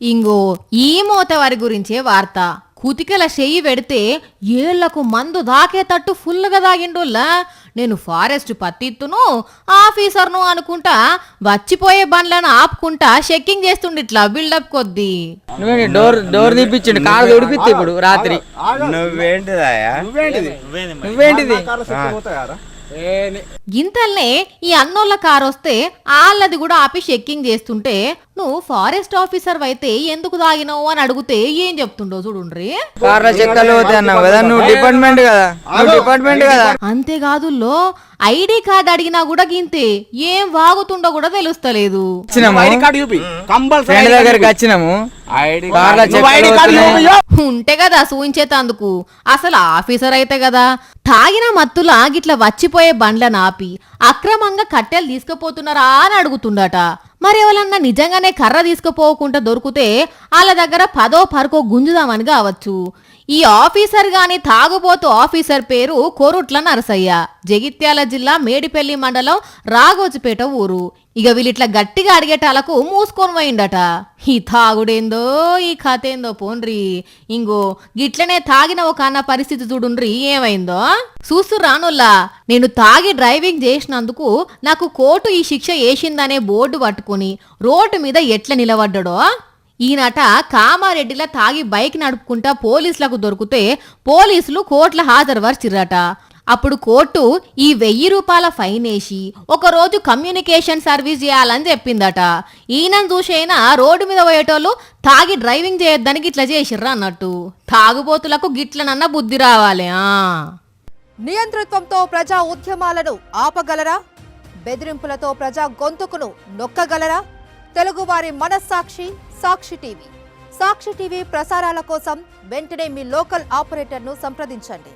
ఇంగో ఈ మోతవారి గురించే వార్త. కుతికల చెయ్యి పెడితే ఏళ్లకు మందు దాకేటట్టు ఫుల్గా దాగిండోల్లా. నేను ఫారెస్ట్ పత్తిత్తును ఆఫీసర్ను అనుకుంటా వచ్చిపోయే బండ్లను ఆపుకుంటా చెక్కింగ్ చేస్తుండిట్లా బిల్డప్ కొద్దీ. డోర్ తీపిచ్చిండు, కాళ్ళు ఉడిపిస్తే ఇప్పుడు రాత్రి. నువ్వేంటిది గింతల్నే ఈ అన్నోళ్ళ కారు వస్తే వాళ్ళది కూడా ఆపి చెక్కింగ్ చేస్తుంటే నువ్వు ఫారెస్ట్ ఆఫీసర్ అయితే ఎందుకు తాగినావు అని అడిగితే ఏం చెప్తుండో చూడుండ్రి. అంతేకాదు ఐడి కార్డు అడిగినా కూడా గింతే, ఏం వాగుతుండో కూడా తెలుస్తలేదు. ఉంటే కదా సూయించేతందుకు, అసలు ఆఫీసర్ అయితే కదా. తాగిన మత్తులా గిట్ల వచ్చిపోయే బండ్లను ఆపి అక్రమంగా కట్టెలు తీసుకుపోతున్నారా అని అడుగుతుండట. మరి ఎవరన్నా నిజంగానే కర్ర తీసుకుపోకుండా దొరికితే వాళ్ళ దగ్గర 10 పరకో గుంజుదామని కావచ్చు. ఈ ఆఫీసర్ గాని తాగుబోతు ఆఫీసర్ పేరు కోరుట్ల నరసయ్య, జగిత్యాల జిల్లా మేడిపల్లి మండలం రాగోజుపేట ఊరు. ఇక వీళ్ళిట్లా గట్టిగా అడిగేటాలకు మూసుకొని పోయిండట. ఈ తాగుడేందో ఈ కథ ఏందో పోన్రి. ఇంగో గిట్లనే తాగిన ఒక అన్న పరిస్థితి చూడుండ్రి ఏమైందో. చూస్తూ రానుల్లా, నేను తాగి డ్రైవింగ్ చేసినందుకు నాకు కోర్టు ఈ శిక్ష వేసిందనే బోర్డు పట్టుకుని రోడ్డు మీద ఎట్లా నిలబడ్డాడో. ఈయనట కామారెడ్డిలా తాగి బైక్ నడుపుకుంటా పోలీసులకు దొరికితే పోలీసులు కోర్టుల హాజరుపరిచిర్రట. అప్పుడు కోర్టు ఈ 1000 రూపాయల ఫైన్ వేసి ఒకరోజు కమ్యూనికేషన్ సర్వీస్ చేయాలని చెప్పిందట. ఈయనను చూసైనా రోడ్డు మీద పోయేటోళ్ళు తాగి డ్రైవింగ్ చేయొద్దని గిట్ల చేసిర్రా అన్నట్టు. తాగుబోతులకు గిట్లనన్న బుద్ధి రావాలి. నియంతృత్వంతో ప్రజా ఉద్యమాలను ఆపగలరా? బెదిరింపులతో ప్రజా గొంతుకును నొక్కగలరా? తెలుగువారి మనస్సాక్షి సాక్షి టీవీ. సాక్షి టీవీ ప్రసారాల కోసం వెంటనే మీ లోకల్ ఆపరేటర్ను సంప్రదించండి.